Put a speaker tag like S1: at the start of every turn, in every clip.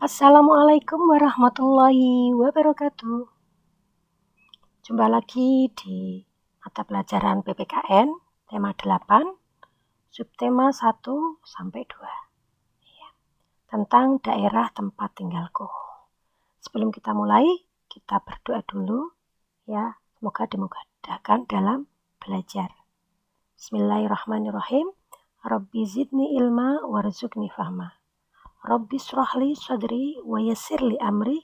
S1: Assalamualaikum warahmatullahi wabarakatuh. Jumpa lagi di mata pelajaran PPKN tema 8, subtema 1 sampai 2. Tentang daerah tempat tinggalku. Sebelum kita mulai, kita berdoa dulu ya, semoga dimudahkan dalam belajar. Bismillahirrahmanirrahim. Rabbi zidni ilma warzuqni fahma. Rabbi shrahli sadri wa yassirli amri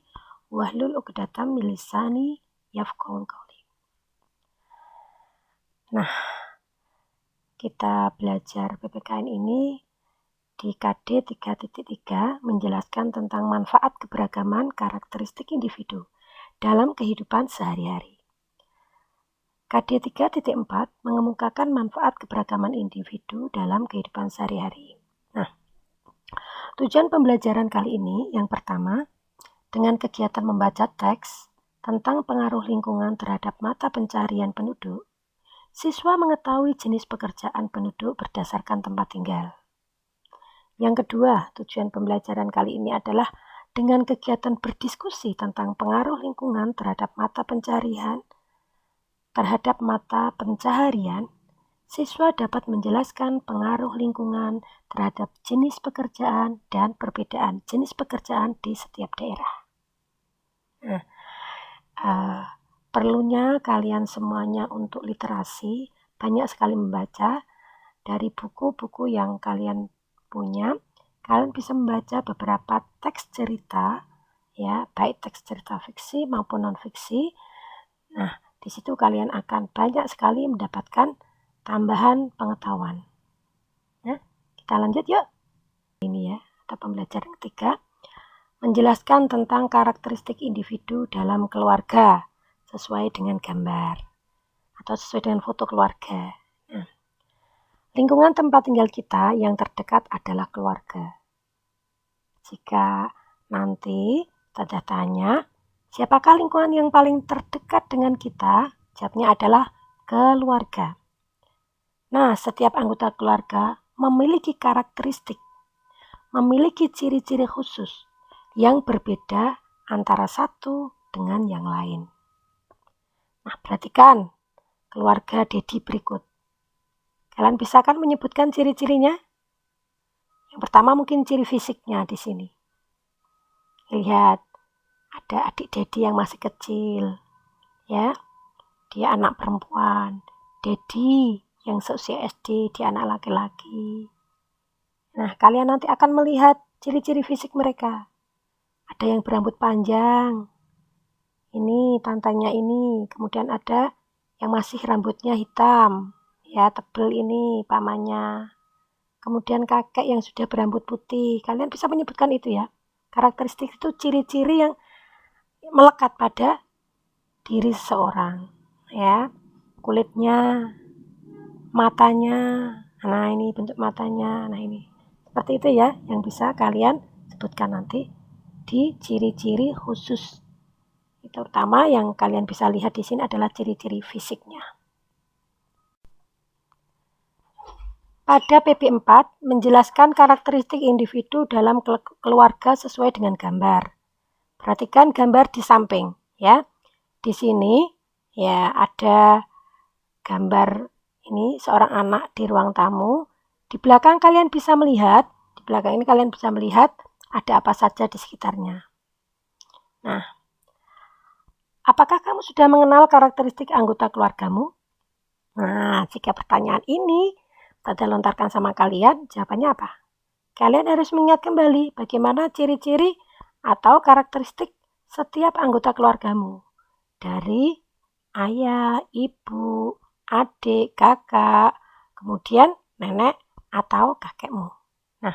S1: wahlul 'uqdatam min lisani yafqahu qawli. Nah, kita belajar PPKN ini di KD 3.3 menjelaskan tentang manfaat keberagaman karakteristik individu dalam kehidupan sehari-hari. KD 3.4 mengemukakan manfaat keberagaman individu dalam kehidupan sehari-hari. Nah, tujuan pembelajaran kali ini yang pertama, dengan kegiatan membaca teks tentang pengaruh lingkungan terhadap mata pencarian penduduk, siswa mengetahui jenis pekerjaan penduduk berdasarkan tempat tinggal. Yang kedua, tujuan pembelajaran kali ini adalah dengan kegiatan berdiskusi tentang pengaruh lingkungan terhadap mata pencaharian, siswa dapat menjelaskan pengaruh lingkungan terhadap jenis pekerjaan dan perbedaan jenis pekerjaan di setiap daerah. Nah, perlunya kalian semuanya untuk literasi, banyak sekali membaca dari buku-buku yang kalian punya. Kalian bisa membaca beberapa teks cerita, ya, baik teks cerita fiksi maupun non-fiksi. Nah, di situ kalian akan banyak sekali mendapatkan tambahan pengetahuan. Nah, kita lanjut yuk. Ini ya, atau pembelajaran ketiga, menjelaskan tentang karakteristik individu dalam keluarga sesuai dengan gambar atau sesuai dengan foto keluarga. Nah, lingkungan tempat tinggal kita yang terdekat adalah keluarga. Jika nanti tanda tanya, siapakah lingkungan yang paling terdekat dengan kita? Jawabnya adalah keluarga. Nah, setiap anggota keluarga memiliki karakteristik, memiliki ciri-ciri khusus yang berbeda antara satu dengan yang lain. Nah, perhatikan keluarga Dedi berikut. Kalian bisa kan menyebutkan ciri-cirinya? Yang pertama mungkin ciri fisiknya di sini. Lihat, ada adik Dedi yang masih kecil, ya. Dia anak perempuan. Dedi yang seusia SD, dia anak laki-laki. Nah, kalian nanti akan melihat ciri-ciri fisik mereka. Ada yang berambut panjang. Ini tantanya ini. Kemudian ada yang masih rambutnya hitam. Ya, tebal ini pamannya. Kemudian kakek yang sudah berambut putih. Kalian bisa menyebutkan itu ya. Karakteristik itu ciri-ciri yang melekat pada diri seseorang. Ya, kulitnya, matanya. Nah, ini bentuk matanya. Nah, ini. Seperti itu ya yang bisa kalian sebutkan nanti di ciri-ciri khusus. Terutama yang kalian bisa lihat di sini adalah ciri-ciri fisiknya. Pada PP4 menjelaskan karakteristik individu dalam keluarga sesuai dengan gambar. Perhatikan gambar di samping ya. Di sini ya ada gambar ini seorang anak di ruang tamu. Di belakang kalian bisa melihat, ada apa saja di sekitarnya. Nah, apakah kamu sudah mengenal karakteristik anggota keluargamu? Nah, jika pertanyaan ini Tata lontarkan sama kalian, jawabannya apa? Kalian harus mengingat kembali bagaimana ciri-ciri atau karakteristik setiap anggota keluargamu. Dari ayah, ibu, adik, kakak, kemudian nenek atau kakekmu. Nah,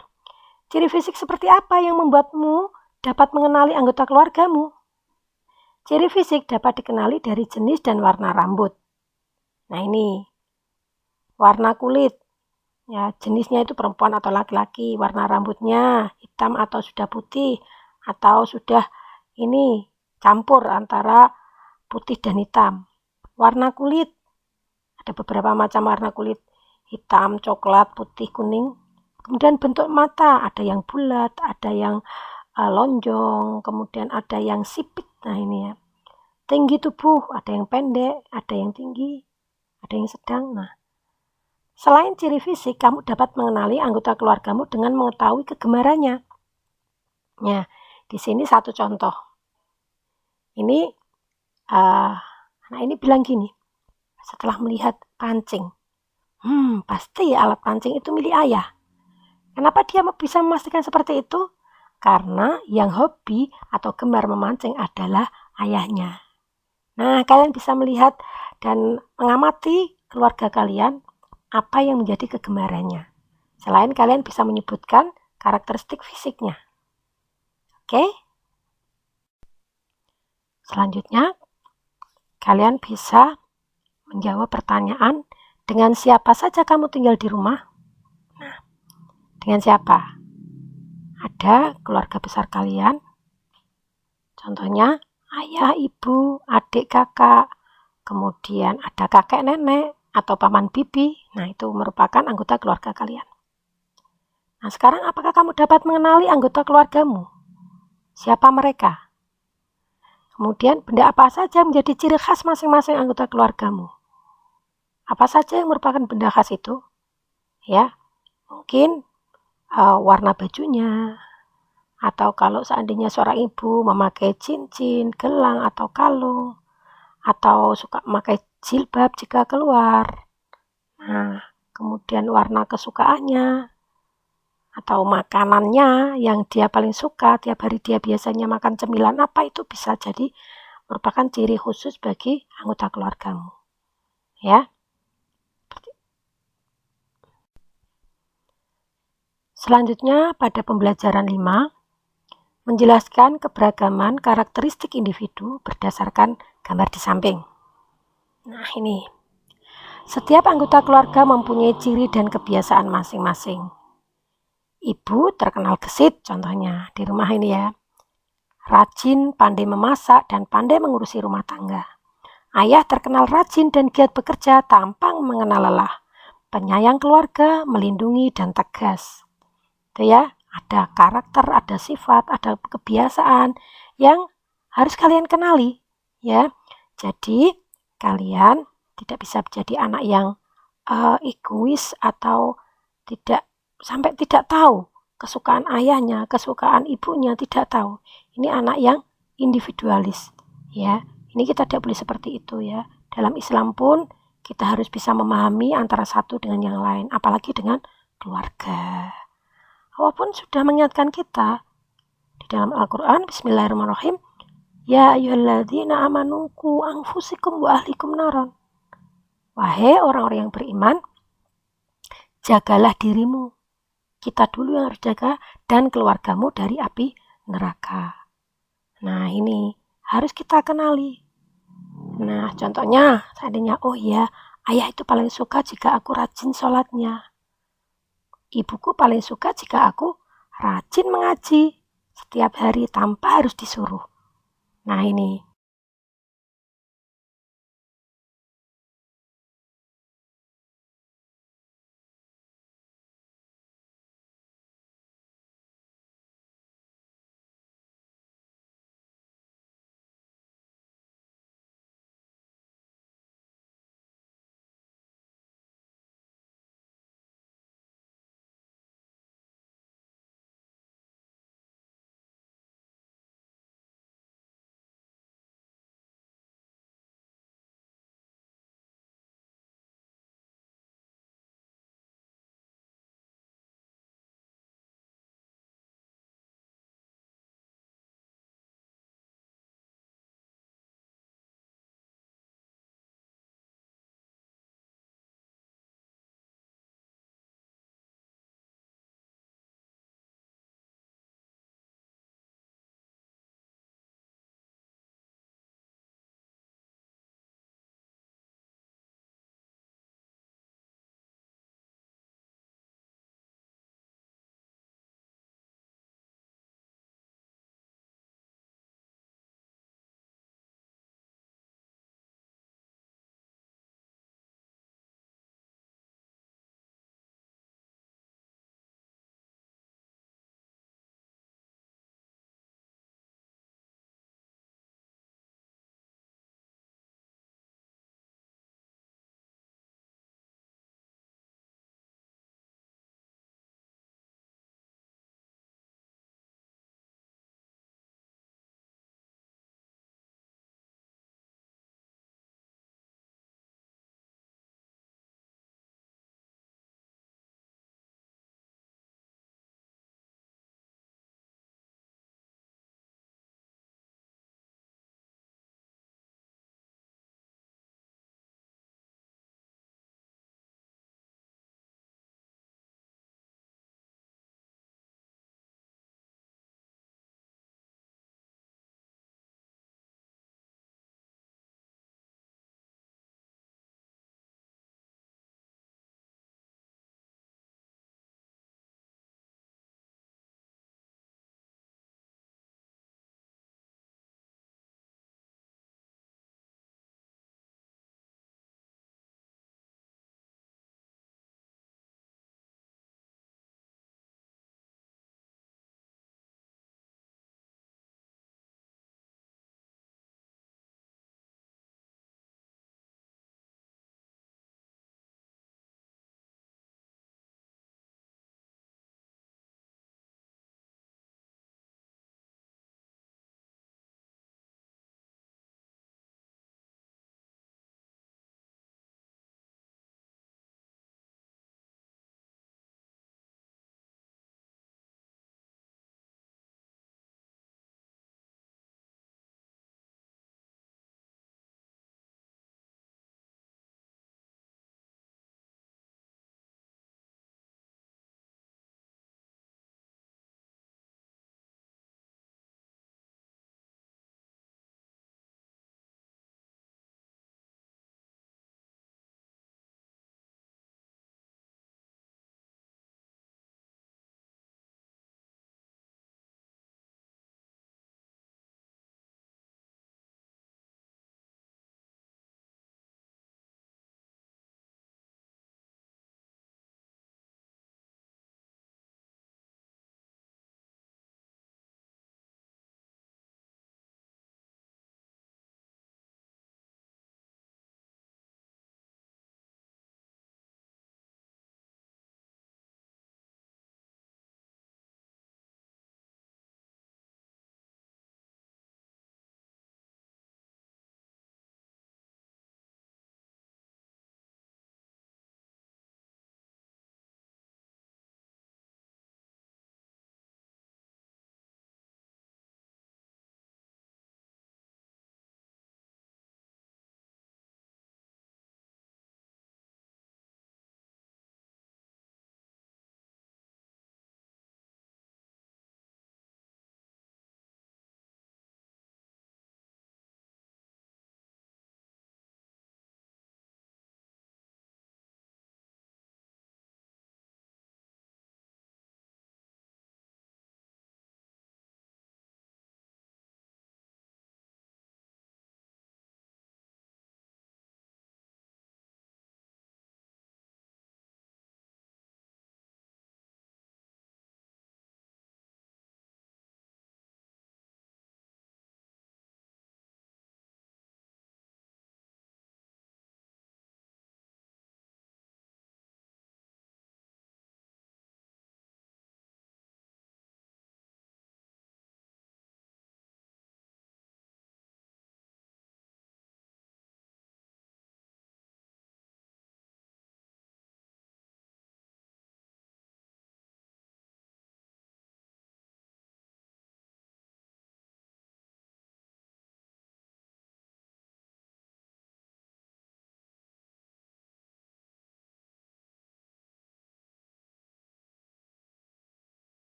S1: ciri fisik seperti apa yang membuatmu dapat mengenali anggota keluargamu? Ciri fisik dapat dikenali dari jenis dan warna rambut. Nah, ini warna kulit. Ya, jenisnya itu perempuan atau laki-laki, warna rambutnya hitam atau sudah putih atau sudah ini campur antara putih dan hitam. Warna kulit, ada beberapa macam warna kulit, hitam, coklat, putih, kuning. Kemudian bentuk mata, ada yang bulat, ada yang lonjong, kemudian ada yang sipit. Nah ini ya, tinggi tubuh, ada yang pendek, ada yang tinggi, ada yang sedang. Nah, selain ciri fisik, kamu dapat mengenali anggota keluargamu dengan mengetahui kegemarannya. Ya, di sini satu contoh. Ini anak ini bilang gini, setelah melihat pancing, pasti alat pancing itu milik ayah. Kenapa dia bisa memastikan seperti itu? Karena yang hobi atau gemar memancing adalah ayahnya. Nah, kalian bisa melihat dan mengamati keluarga kalian apa yang menjadi kegemarannya. Selain kalian bisa menyebutkan karakteristik fisiknya. Oke? Selanjutnya, kalian bisa menjawab pertanyaan, dengan siapa saja kamu tinggal di rumah? Nah, dengan siapa? Ada keluarga besar kalian, contohnya ayah, ibu, adik, kakak, kemudian ada kakek, nenek, atau paman, bibi. Nah, itu merupakan anggota keluarga kalian. Nah, sekarang apakah kamu dapat mengenali anggota keluargamu? Siapa mereka? Kemudian, benda apa saja menjadi ciri khas masing-masing anggota keluargamu? Apa saja yang merupakan benda khas itu? Ya, mungkin warna bajunya, atau kalau seandainya seorang ibu memakai cincin, gelang, atau kalung, atau suka memakai jilbab jika keluar. Nah, kemudian warna kesukaannya, atau makanannya yang dia paling suka, tiap hari dia biasanya makan cemilan apa, itu bisa jadi merupakan ciri khusus bagi anggota keluargamu. Ya. Selanjutnya pada pembelajaran 5, menjelaskan keberagaman karakteristik individu berdasarkan gambar di samping. Nah ini, setiap anggota keluarga mempunyai ciri dan kebiasaan masing-masing. Ibu terkenal gesit contohnya di rumah ini ya. Rajin, pandai memasak, dan pandai mengurusi rumah tangga. Ayah terkenal rajin dan giat bekerja tanpa mengenal lelah. Penyayang keluarga, melindungi, dan tegas. Itu ya, ada karakter, ada sifat, ada kebiasaan yang harus kalian kenali ya. Jadi kalian tidak bisa menjadi anak yang egois atau sampai tidak tahu kesukaan ayahnya, kesukaan ibunya, tidak tahu. Ini anak yang individualis ya. Ini kita tidak boleh seperti itu ya. Dalam Islam pun kita harus bisa memahami antara satu dengan yang lain, apalagi dengan keluarga. Allah pun sudah mengingatkan kita di dalam Al-Quran, Bismillahirrahmanirrahim, ya ayyuhalladzina amanu qu anfusikum wa ahlikum naron. Wahai orang-orang yang beriman, jagalah dirimu, kita dulu yang harus jaga, dan keluargamu dari api neraka. Nah ini harus kita kenali. Nah contohnya seandainya, oh ya, ayah itu paling suka jika aku rajin sholatnya. Ibuku paling suka jika aku rajin mengaji setiap hari tanpa harus disuruh. Nah ini,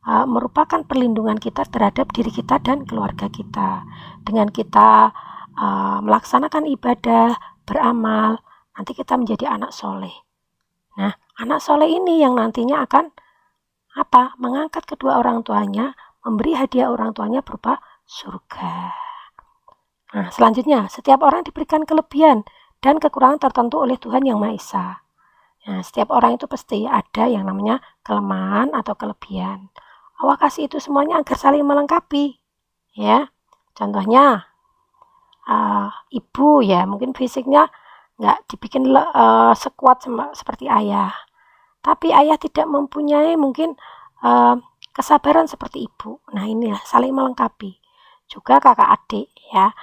S1: merupakan perlindungan kita terhadap diri kita dan keluarga kita. Dengan kita melaksanakan ibadah, beramal, nanti kita menjadi anak soleh. Nah, anak soleh ini yang nantinya akan mengangkat kedua orang tuanya, memberi hadiah orang tuanya berupa surga. Nah, selanjutnya, setiap orang diberikan kelebihan dan kekurangan tertentu oleh Tuhan Yang Maha Esa. Nah, setiap orang itu pasti ada yang namanya kelemahan atau kelebihan. Allah kasih itu semuanya agar saling melengkapi. Ya, contohnya ibu ya, mungkin fisiknya nggak dibikin sekuat seperti ayah. Tapi ayah tidak mempunyai mungkin kesabaran seperti ibu. Nah, inilah saling melengkapi. Juga kakak adik ya.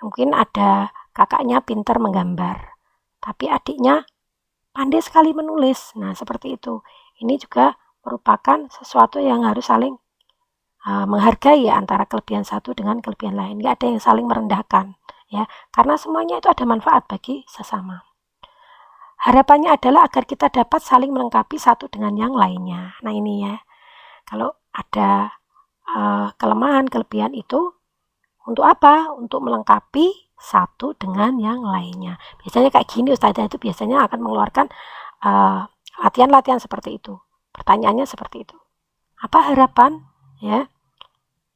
S1: Mungkin ada kakaknya pintar menggambar, tapi adiknya pandai sekali menulis. Nah, seperti itu. Ini juga merupakan sesuatu yang harus saling menghargai ya, antara kelebihan satu dengan kelebihan lain. Nggak ada yang saling merendahkan ya, karena semuanya itu ada manfaat bagi sesama. Harapannya adalah agar kita dapat saling melengkapi satu dengan yang lainnya. Nah, ini ya. Kalau ada kelemahan, kelebihan itu untuk apa? Untuk melengkapi satu dengan yang lainnya. Biasanya kayak gini, Ustazah itu biasanya akan mengeluarkan latihan-latihan seperti itu. Pertanyaannya seperti itu. Apa harapan ya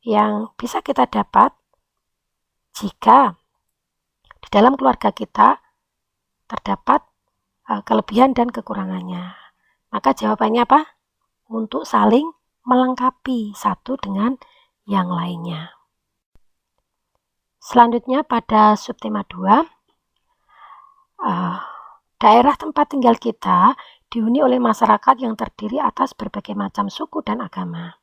S1: yang bisa kita dapat jika di dalam keluarga kita terdapat kelebihan dan kekurangannya? Maka jawabannya apa? Untuk saling melengkapi satu dengan yang lainnya. Selanjutnya pada subtema 2, daerah tempat tinggal kita dihuni oleh masyarakat yang terdiri atas berbagai macam suku dan agama.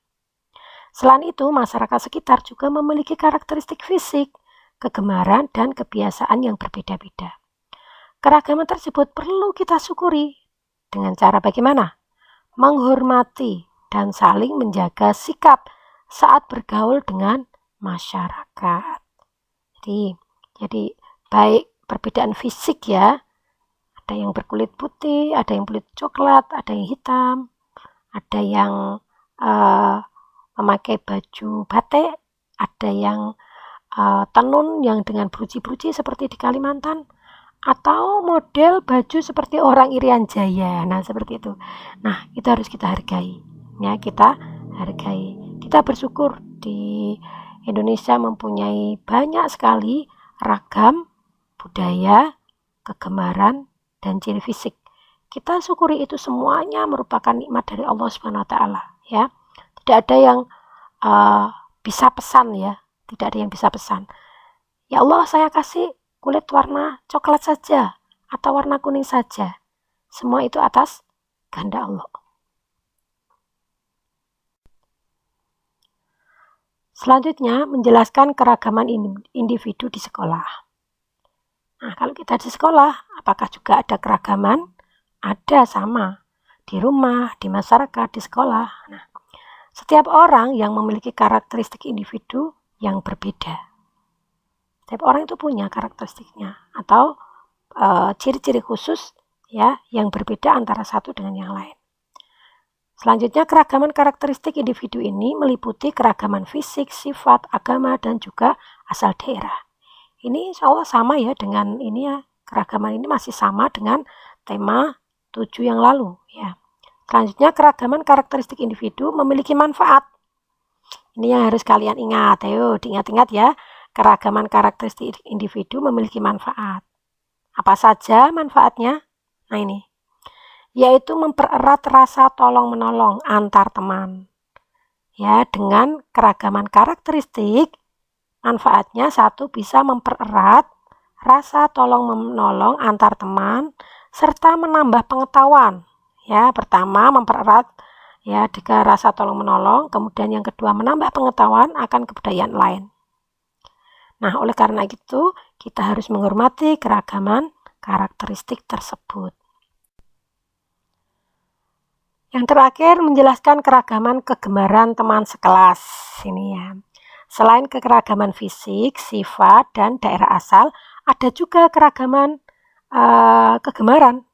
S1: Selain itu, masyarakat sekitar juga memiliki karakteristik fisik, kegemaran, dan kebiasaan yang berbeda-beda. Keragaman tersebut perlu kita syukuri. Dengan cara bagaimana? Menghormati dan saling menjaga sikap saat bergaul dengan masyarakat. Jadi baik perbedaan fisik ya, ada yang berkulit putih, ada yang kulit coklat, ada yang hitam, ada yang memakai baju batik, ada yang tenun yang dengan bruci-bruci seperti di Kalimantan, atau model baju seperti orang Irian Jaya. Nah, seperti itu. Nah, itu harus kita hargai. Ya, kita hargai. Kita bersyukur di Indonesia mempunyai banyak sekali ragam budaya, kegemaran, dan ciri fisik. Kita syukuri itu semuanya merupakan nikmat dari Allah Subhanahu wa taala ya. Tidak ada yang bisa pesan ya, tidak ada yang bisa pesan. Ya Allah, saya kasih kulit warna coklat saja atau warna kuning saja. Semua itu atas kehendak Allah. Selanjutnya, menjelaskan keragaman individu di sekolah. Nah, kalau kita di sekolah, apakah juga ada keragaman? Ada, sama. Di rumah, di masyarakat, di sekolah. Nah, setiap orang yang memiliki karakteristik individu yang berbeda. Setiap orang itu punya karakteristiknya atau ciri-ciri khusus ya yang berbeda antara satu dengan yang lain. Selanjutnya, keragaman karakteristik individu ini meliputi keragaman fisik, sifat, agama, dan juga asal daerah. Ini insya Allah sama ya dengan ini ya, keragaman ini masih sama dengan tema 7 yang lalu ya. Selanjutnya, keragaman karakteristik individu memiliki manfaat. Ini yang harus kalian ingat, ayo diingat-ingat ya. Keragaman karakteristik individu memiliki manfaat. Apa saja manfaatnya? Nah ini, yaitu mempererat rasa tolong-menolong antar teman. Ya, dengan keragaman karakteristik, manfaatnya satu, bisa mempererat rasa tolong-menolong antar teman, serta menambah pengetahuan. Ya, pertama mempererat ya dengan rasa tolong-menolong, kemudian yang kedua menambah pengetahuan akan kebudayaan lain. Nah, oleh karena itu, kita harus menghormati keragaman karakteristik tersebut. Yang terakhir, menjelaskan keragaman kegemaran teman sekelas. Ini ya. Selain keragaman fisik, sifat, dan daerah asal, ada juga keragaman kegemaran.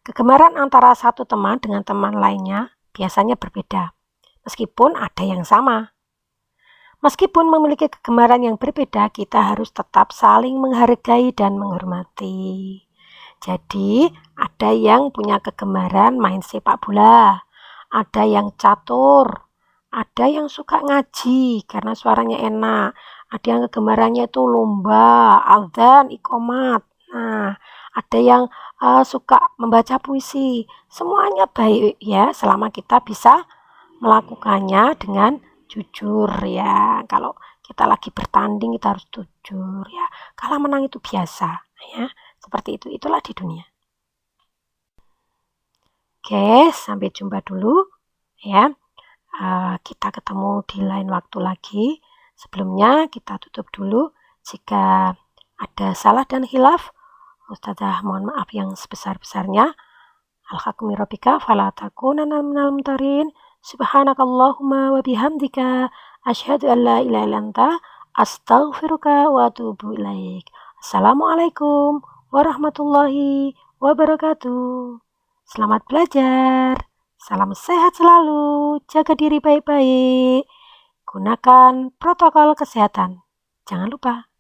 S1: Kegemaran antara satu teman dengan teman lainnya biasanya berbeda. meskipun ada yang sama. Meskipun memiliki kegemaran yang berbeda, kita harus tetap saling menghargai dan menghormati. Jadi, ada yang punya kegemaran main sepak bola, ada yang catur, ada yang suka ngaji karena suaranya enak, ada yang kegemarannya itu lomba, adzan, iqomat. Nah, ada yang suka membaca puisi. Semuanya baik ya, selama kita bisa melakukannya dengan jujur ya. Kalau kita lagi bertanding kita harus jujur ya. Kalah menang itu biasa ya. Seperti itu, itulah di dunia. Oke, sampai jumpa dulu ya. Kita ketemu di lain waktu lagi. Sebelumnya kita tutup dulu. Jika ada salah dan khilaf, Ustazah mohon maaf yang sebesar-besarnya. Al-haqqu rabbika fala takunanna minal mumtarin. Subhanakallahumma wa bihamdika asyhadu an la ilaha illa anta astaghfiruka wa atubu ilaik. Assalamualaikum warahmatullahi wabarakatuh. Selamat belajar. Salam sehat selalu. Jaga diri baik-baik. Gunakan protokol kesehatan. Jangan lupa.